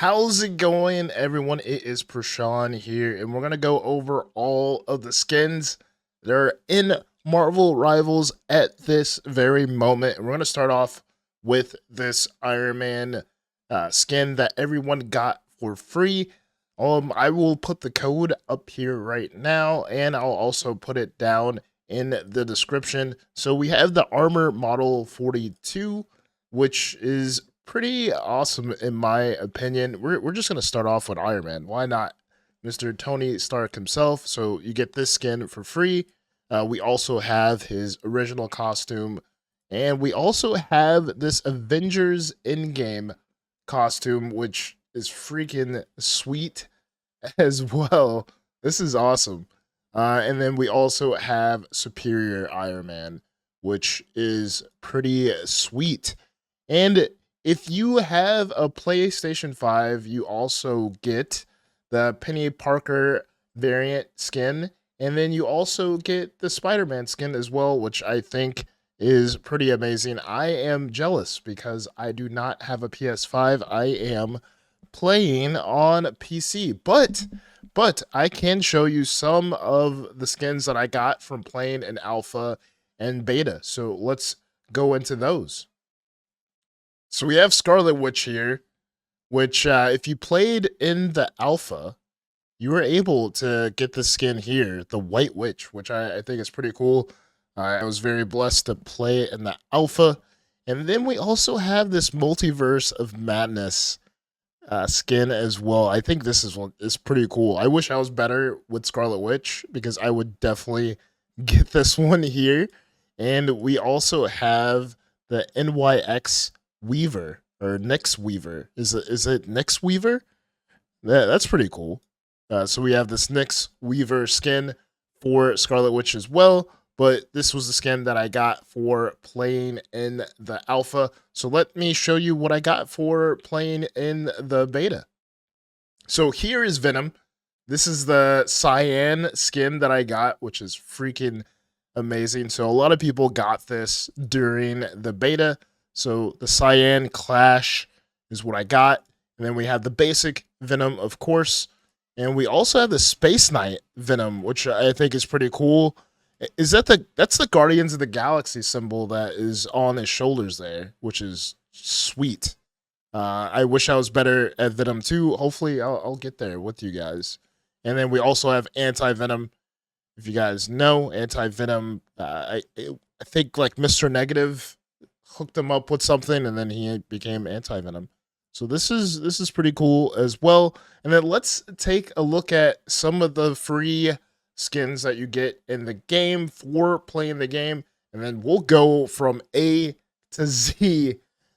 How's it going, everyone? It is Prashaun here, and we're going to go over all of the skins that are in Marvel Rivals at this very moment. And we're going to start off with this Iron Man skin that everyone got for free. I will put the code up here right now, and I'll also put it down in the description. So we have the Armor Model 42, which is pretty awesome in my opinion. We're just gonna start off with Iron Man. Why not? Mr. Tony Stark himself. So you get this skin for free. We also have his original costume, and we also have this Avengers in-game costume, which is freaking sweet as well. This is awesome. And then we also have Superior Iron Man, which is pretty sweet. And if you have a PlayStation 5, you also get the Penny Parker variant skin, and then you also get the Spider-Man skin as well, which I think is pretty amazing. I am jealous because I do not have a PS5. I am playing on PC, but I can show you some of the skins that I got from playing in alpha and beta. So let's go into those. So we have Scarlet Witch here, which if you played in the alpha, you were able to get the skin here, the White Witch, which I think is pretty cool. I was very blessed to play in the alpha. And then we also have this Multiverse of Madness skin as well. I think this is pretty cool. I wish I was better with Scarlet Witch because I would definitely get this one here. And we also have the NYX Weaver or Nyx Weaver. Is it Nyx Weaver? That's pretty cool. So we have this Nyx Weaver skin for Scarlet Witch as well, but this was the skin that I got for playing in the alpha. So let me show you what I got for playing in the beta. So here is Venom. This is the cyan skin that I got, which is freaking amazing. So a lot of people got this during the beta. So the cyan clash is what I got. And then we have the basic Venom, of course. And we also have the Space Knight Venom, which I think is pretty cool. Is that's the Guardians of the Galaxy symbol that is on his shoulders there, which is sweet. I wish I was better at Venom too. Hopefully I'll get there with you guys. And then we also have Anti-Venom. If you guys know, Anti-Venom, I think like Mr. Negative hooked him up with something, and then he became Anti-Venom. So this is pretty cool as well. And then let's take a look at some of the free skins that you get in the game for playing the game, and then we'll go from A to Z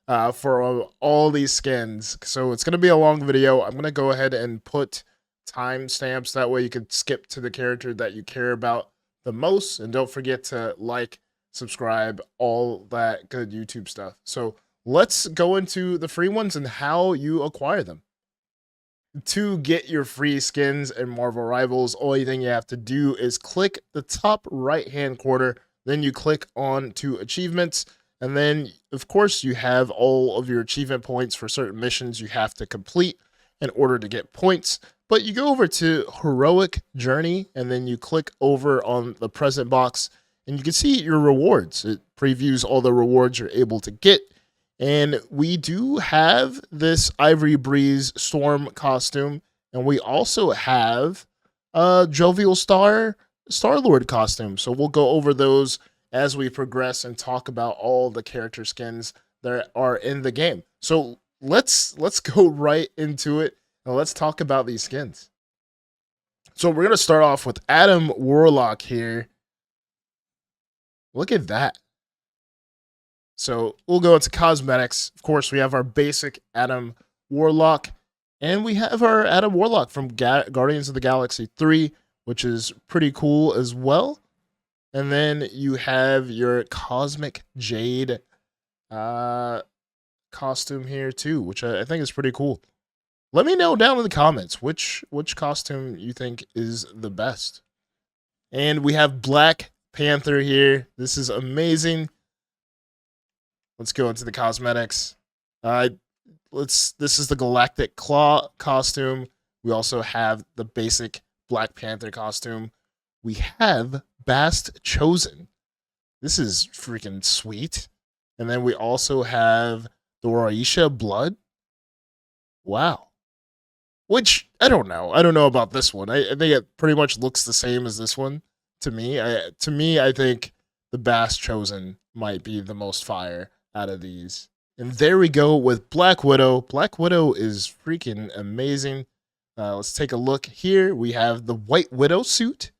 for all these skins. So it's gonna be a long video. I'm gonna go ahead and put timestamps, that way you can skip to the character that you care about the most, and don't forget to like, subscribe, all that good YouTube stuff. So let's go into the free ones and how you acquire them. To get your free skins in Marvel Rivals, only thing you have to do is click the top right hand corner, then you click on to achievements, and then of course you have all of your achievement points for certain missions you have to complete in order to get points. But you go over to Heroic Journey, and then you click over on the present box, and you can see your rewards. It previews all the rewards you're able to get. And we do have this Ivory Breeze Storm costume, and we also have a Jovial Star-Lord costume. So we'll go over those as we progress and talk about all the character skins that are in the game. So let's go right into it, and let's talk about these skins. So we're gonna start off with Adam Warlock here. Look at that. So we'll go into cosmetics. Of course, we have our basic Adam Warlock, and we have our Adam Warlock from Guardians of the Galaxy 3, which is pretty cool as well. And then you have your Cosmic Jade costume here too, which I think is pretty cool. Let me know down in the comments which costume you think is the best. And we have Black Panther here. This is amazing. Let's go into the cosmetics. This is the Galactic Claw costume. We also have the basic Black Panther costume. We have Bast Chosen. This is freaking sweet. And then we also have the Raisha Blood. Wow. Which I don't know. I don't know about this one. I think it pretty much looks the same as this one to me. I think the Bass Chosen might be the most fire out of these. And there we go with Black Widow. Black Widow is freaking amazing. Let's take a look here. We have the White Widow suit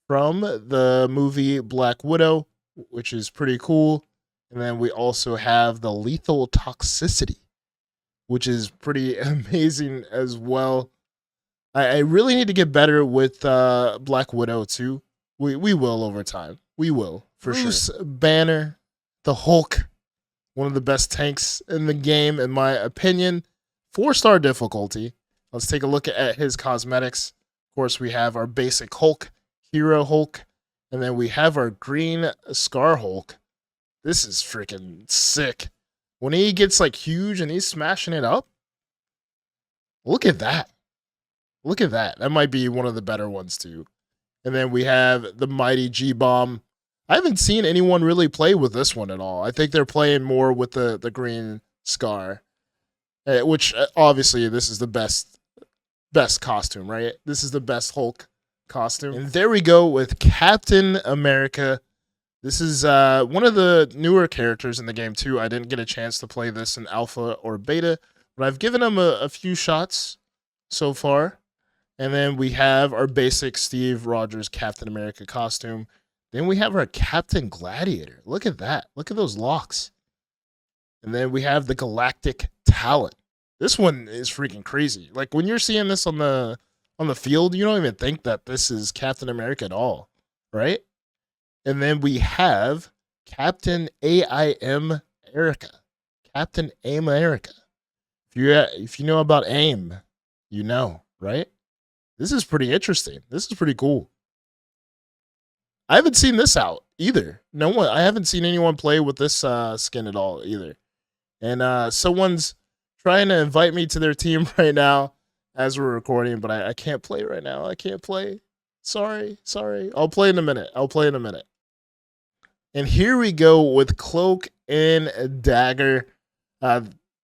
from the movie Black Widow, which is pretty cool. And then we also have the Lethal Toxicity, which is pretty amazing as well. I really need to get better with Black Widow too. We will over time. We will, for Bruce sure. Banner, the Hulk, one of the best tanks in the game, in my opinion. 4-star difficulty. Let's take a look at his cosmetics. Of course, we have our basic Hulk, Hero Hulk, and then we have our green Scar Hulk. This is freaking sick. When he gets like huge and he's smashing it up, look at that. Look at that. That might be one of the better ones too. And then we have the Mighty G-Bomb. I haven't seen anyone really play with this one at all. I think they're playing more with the green Scar, which obviously this is the best costume, right? This is the best Hulk costume. And there we go with Captain America. This is one of the newer characters in the game too. I didn't get a chance to play this in alpha or beta, but I've given him a few shots so far. And then we have our basic Steve Rogers Captain America costume. Then we have our Captain Gladiator. Look at that. Look at those locks. And then we have the Galactic Talon. This one is freaking crazy. Like when you're seeing this on the field, you don't even think that this is Captain America at all, right? And then we have Captain AIM America. Captain AIM America. If you know about AIM, you know, right? This is pretty interesting. This is pretty cool. I haven't seen this out either. I haven't seen anyone play with this skin at all either. And someone's trying to invite me to their team right now as we're recording, but I can't play right now. I can't play. Sorry. I'll play in a minute. And here we go with Cloak and Dagger.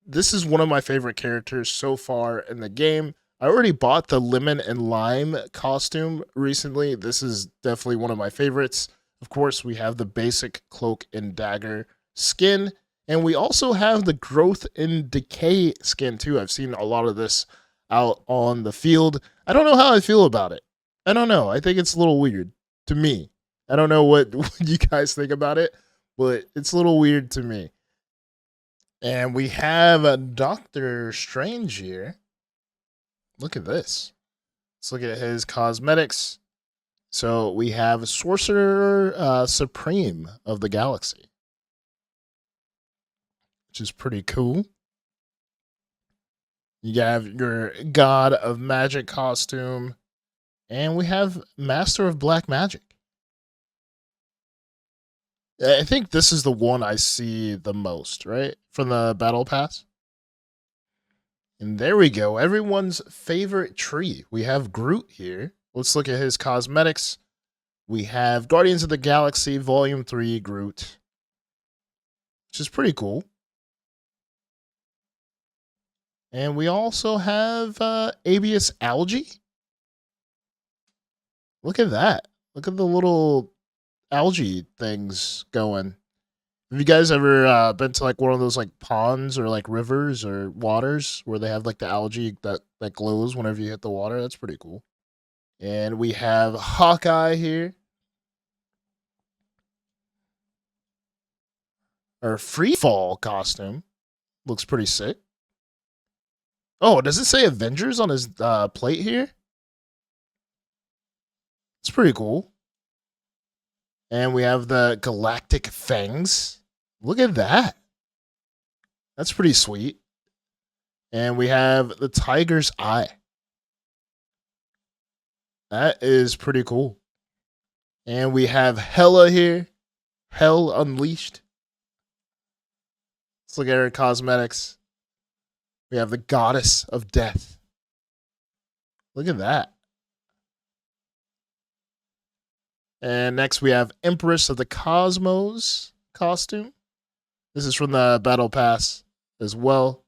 This is one of my favorite characters so far in the game. I already bought the Lemon and Lime costume recently. This is definitely one of my favorites. Of course, we have the basic Cloak and Dagger skin. And we also have the Growth and Decay skin too. I've seen a lot of this out on the field. I don't know how I feel about it. I don't know. I think it's a little weird to me. I don't know what you guys think about it, but it's a little weird to me. And we have a Doctor Strange here. Look at this. Let's look at his cosmetics. So we have Sorcerer Supreme of the Galaxy, which is pretty cool. You have your God of Magic costume, and we have Master of Black Magic. I think this is the one I see the most, right? From the Battle Pass. And there we go. Everyone's favorite tree. We have Groot here. Let's look at his cosmetics. We have Guardians of the Galaxy Volume 3 Groot, which is pretty cool. And we also have Abius Algae. Look at that. Look at the little algae things going. Have you guys ever been to like one of those like ponds or like rivers or waters where they have like the algae that glows whenever you hit the water? That's pretty cool. And we have Hawkeye here. Our free fall costume looks pretty sick. Oh, does it say Avengers on his plate here? It's pretty cool. And we have the Galactic Fangs. Look at that. That's pretty sweet. And we have the Tiger's Eye. That is pretty cool. And we have Hela here. Hell Unleashed. Let's look at her cosmetics. We have the Goddess of Death. Look at that. And next we have Empress of the Cosmos costume. This is from the Battle Pass as well.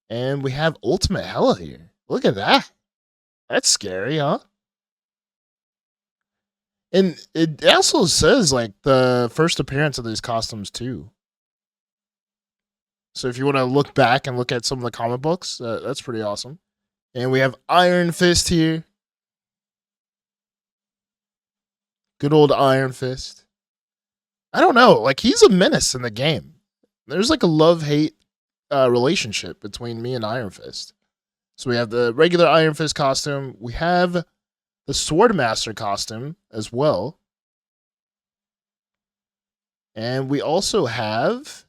And we have Ultimate Hela here. Look at that. That's scary, huh? And it also says like the first appearance of these costumes too. So if you want to look back and look at some of the comic books, that's pretty awesome. And we have Iron Fist here. Good old Iron Fist. I don't know. Like, he's a menace in the game. There's like a love-hate relationship between me and Iron Fist. So we have the regular Iron Fist costume. We have the Swordmaster costume as well. And we also have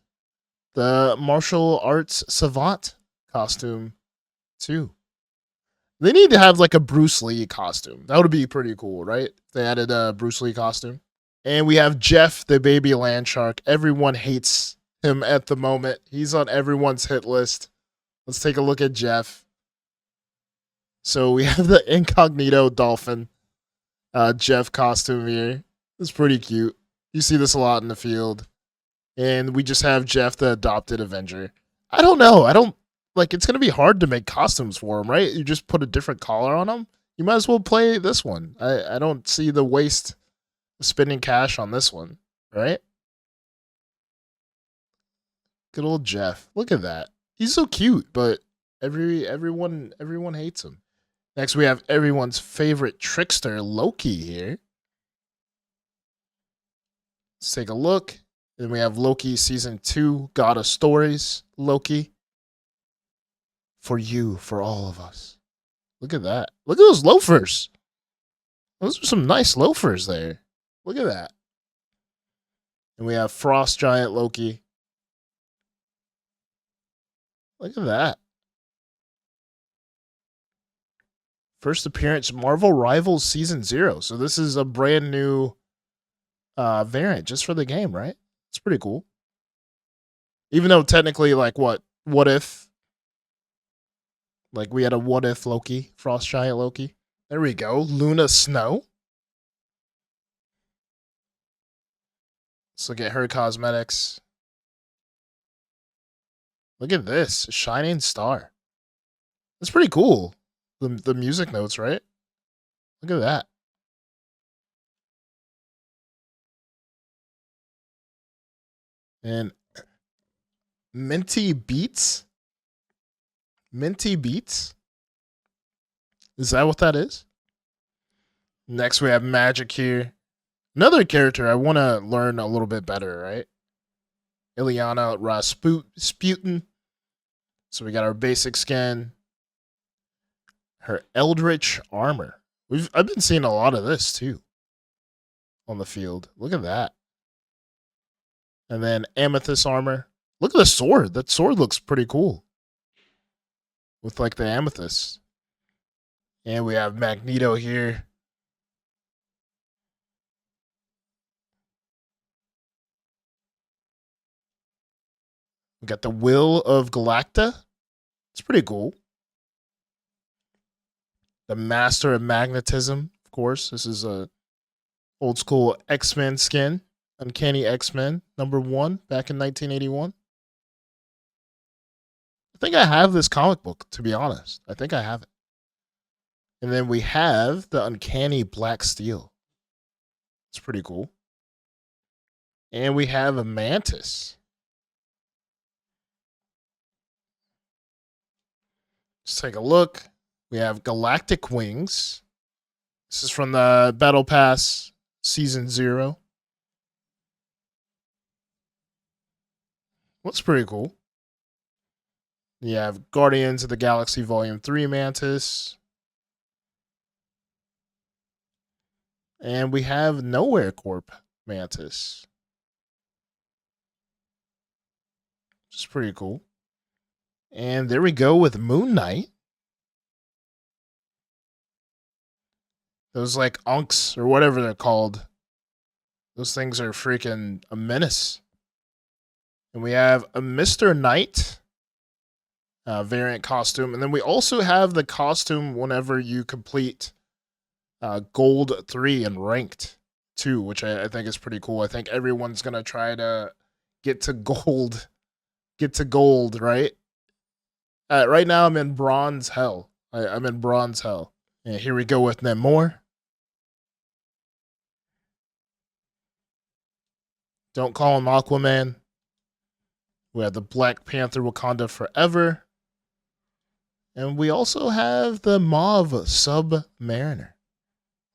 the martial arts savant costume too. They need to have like a Bruce Lee costume. That would be pretty cool, right? If they added a Bruce Lee costume. And we have Jeff, the baby land shark. Everyone hates him at the moment. He's on everyone's hit list. Let's take a look at Jeff. So we have the incognito dolphin Jeff costume here. It's pretty cute. You see this a lot in the field. And we just have Jeff, the adopted Avenger. I don't know. It's going to be hard to make costumes for him, right? You just put a different collar on him. You might as well play this one. I don't see the waste of spending cash on this one, right? Good old Jeff. Look at that. He's so cute, but everyone hates him. Next, we have everyone's favorite trickster, Loki, here. Let's take a look. Then we have Loki Season 2, God of Stories, Loki. For you, for all of us. Look at that. Look at those loafers. Those are some nice loafers there. Look at that. And we have Frost Giant Loki. Look at that. First appearance, Marvel Rivals Season 0. So this is a brand new variant just for the game, right? It's pretty cool. Even though technically, like, what if? Like, we had a what if Loki, Frost Giant Loki. There we go. Luna Snow. Let's look at her cosmetics. Look at this. Shining Star. That's pretty cool. The music notes, right? Look at that. And Minty Beats. Minty Beats? Is that what that is? Next, we have Magic here. Another character I want to learn a little bit better, right? Ilyana Rasputin. So we got our basic skin. Her Eldritch Armor. I've been seeing a lot of this, too. On the field. Look at that. And then Amethyst Armor. Look at the sword. That sword looks pretty cool. With like the amethyst. And we have Magneto here. We got the Will of Galacta. It's pretty cool. The Master of Magnetism, of course. This is a old school X-Men skin. Uncanny X-Men #1 back in 1981. I think I have this comic book, to be honest. I think I have it. And then we have the Uncanny Black Steel. It's pretty cool. And we have a Mantis. Let's take a look. We have Galactic Wings. This is from the Battle Pass Season 0. Looks pretty cool. You have Guardians of the Galaxy Volume 3 Mantis. And we have Nowhere Corp Mantis. Which is pretty cool. And there we go with Moon Knight. Those like unks or whatever they're called. Those things are freaking a menace. And we have a Mr. Knight. variant costume. And then we also have the costume whenever you complete gold 3 and ranked 2, which I think is pretty cool. I think everyone's going to try to get to gold. Get to gold, right? Right now I'm in bronze hell. I'm in bronze hell. And here we go with Namor. Don't call him Aquaman. We have the Black Panther Wakanda Forever. And we also have the Mauve Submariner.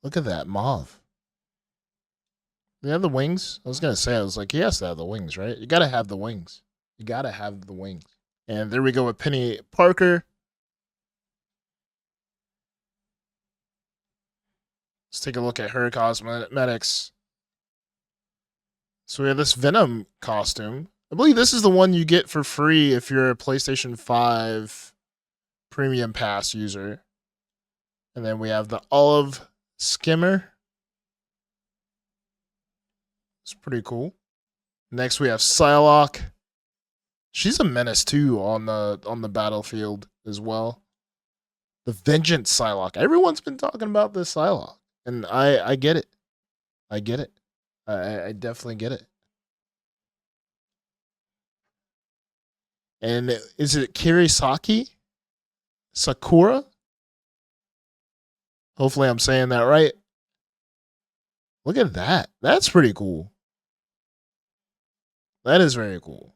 Look at that, Mauve. They have the wings? I was going to say, I was like, he has to have the wings, right? You got to have the wings. You got to have the wings. And there we go with Penny Parker. Let's take a look at her cosmetics. So we have this Venom costume. I believe this is the one you get for free if you're a PlayStation 5 Premium Pass user. And then we have the Olive Skimmer. It's pretty cool. Next we have Psylocke. She's a menace too on the battlefield as well. The Vengeance Psylocke. Everyone's been talking about this Psylocke. And I get it. I get it. I definitely get it. And is it Kirisaki? Sakura? Hopefully I'm saying that right. Look at that. That's pretty cool. That is very cool.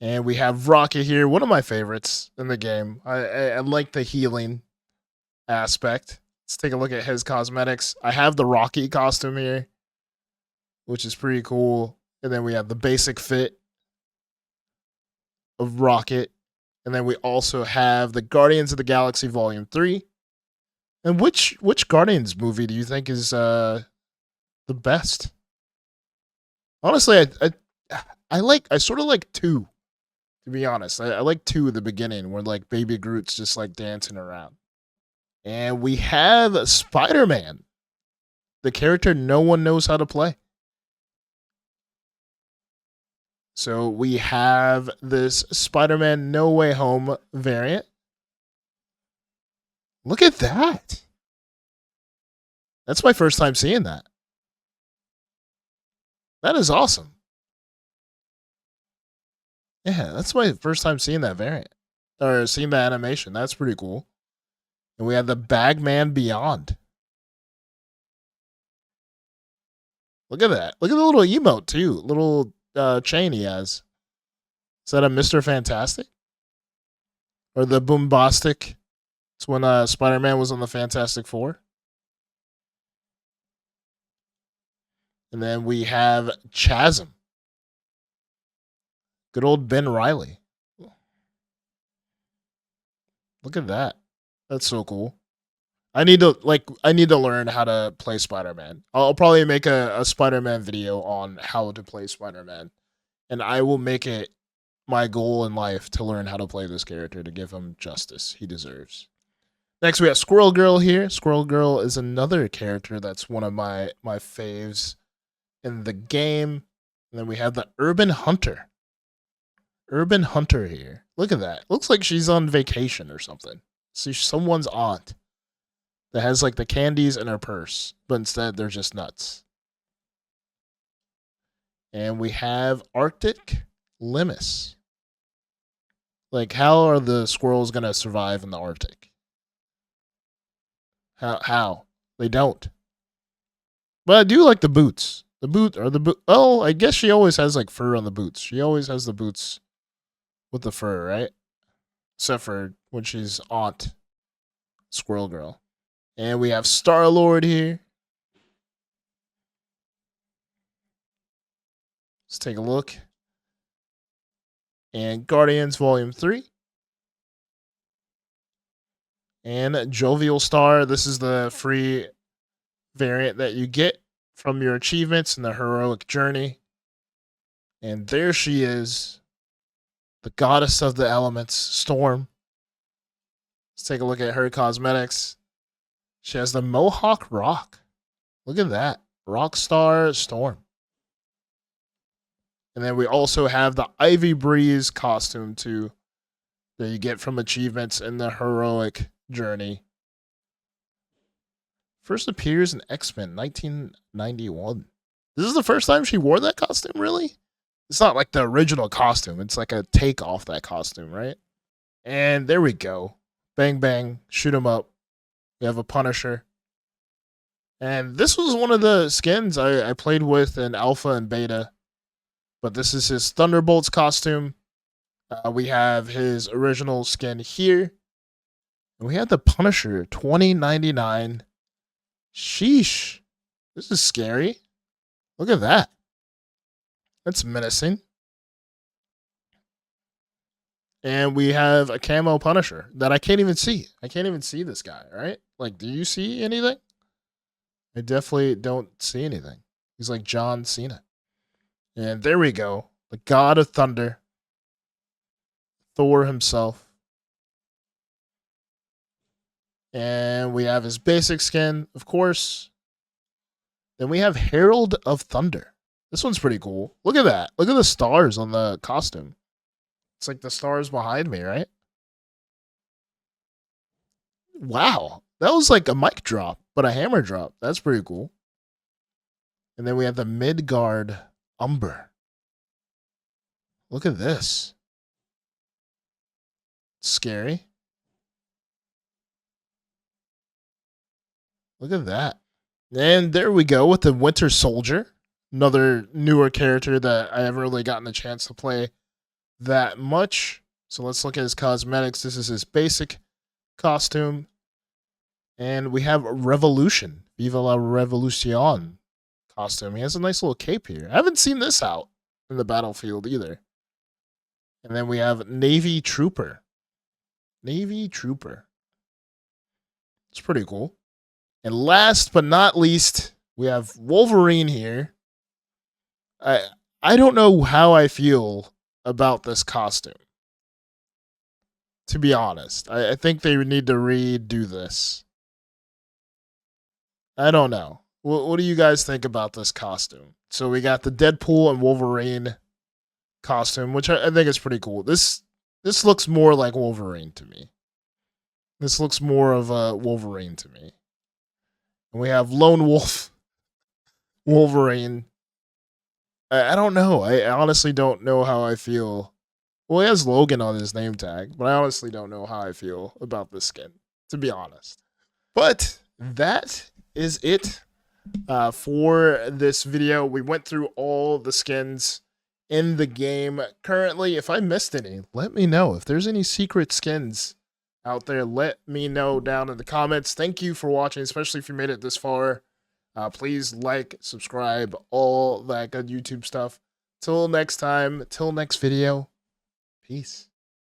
And we have Rocket here, one of my favorites in the game. I like the healing aspect. Let's take a look at his cosmetics. I have the Rocky costume here, which is pretty cool. And then we have the basic fit of Rocket. And then we also have the Guardians of the Galaxy Volume 3. And which Guardians movie do you think is the best? Honestly, I sort of like 2. To be honest, I like 2 at the beginning where like Baby Groot's just like dancing around. And we have Spider-Man, the character no one knows how to play. So we have this Spider-Man No Way Home variant. Look at that. That's my first time seeing that. That is awesome. Yeah, that's my first time seeing that variant. Or seeing the animation. That's pretty cool. And we have the Bagman Beyond. Look at that. Look at the little emote, too. Little chain he has. Is that a Mr. Fantastic? Or the Boombastic? It's when Spider-Man was on the Fantastic Four. And then we have Chasm. Good old Ben Reilly. Look at that. That's so cool. I need to learn how to play Spider-Man. I'll probably make a Spider-Man video on how to play Spider-Man. And I will make it my goal in life to learn how to play this character to give him justice he deserves. Next we have Squirrel Girl here. Squirrel Girl is another character that's one of my faves in the game. And then we have the Urban Hunter. Urban Hunter here. Look at that. Looks like she's on vacation or something. She's someone's aunt that has like the candies in her purse, but instead they're just nuts. And we have Arctic Limus. Like, how are the squirrels going to survive in the Arctic? How? They don't. But I do like the boots. Oh, I guess she always has like fur on the boots. She always has the boots with the fur, right? Except for when she's Aunt Squirrel Girl. And we have Star-Lord here. Let's take a look. And Guardians Volume 3. And Jovial Star. This is the free variant that you get from your achievements in the heroic journey. And there she is. The goddess of the elements, Storm. Let's take a look at her cosmetics. She has the Mohawk Rock. Look at that. Rockstar Storm. And then we also have the Ivy Breeze costume too. that you get from achievements in the heroic journey. First appears in X-Men 1991. This is the first time she wore that costume, really? It's not like the original costume. It's like a take off that costume, right? And there we go. Bang, bang. Shoot him up. We have a Punisher. And this was one of the skins I played with in Alpha and Beta. But this is his Thunderbolts costume. We have his original skin here. And we have the Punisher 2099. Sheesh. This is scary. Look at that. That's menacing. And we have a camo Punisher that I can't even see. I can't even see this guy, right? Like, do you see anything? I definitely don't see anything. He's like John Cena. And there we go. The God of Thunder. Thor himself. And we have his basic skin, of course. Then we have Herald of Thunder. This one's pretty cool. Look at that. Look at the stars on the costume. It's like the stars behind me, right? Wow. That was like a mic drop, but a hammer drop. That's pretty cool. And then we have the Midgard Umber. Look at this. Scary. Look at that. And there we go with the Winter Soldier. Another newer character that I haven't really gotten a chance to play that much. So let's look at his cosmetics. This is his basic costume. And we have Revolution. Viva la Revolucion costume. He has a nice little cape here. I haven't seen this out in the battlefield either. And then we have Navy Trooper. Navy Trooper. It's pretty cool. And last but not least, we have Wolverine here. I don't know how I feel about this costume. To be honest, I think they need to redo this. I don't know. What do you guys think about this costume? So we got the Deadpool and Wolverine costume, which I think is pretty cool. This looks more like Wolverine to me. This looks more of a Wolverine to me. And we have Lone Wolf Wolverine. I don't know. I honestly don't know how I feel. Well, he has Logan on his name tag, but I honestly don't know how I feel about this skin, to be honest. But that is it for this video. We went through all the skins in the game currently. If I missed any, let me know. If there's any secret skins out there, let me know down in the comments. Thank you for watching, especially if you made it this far. Please like, subscribe, all that good YouTube stuff. Till next time, till next video. Peace.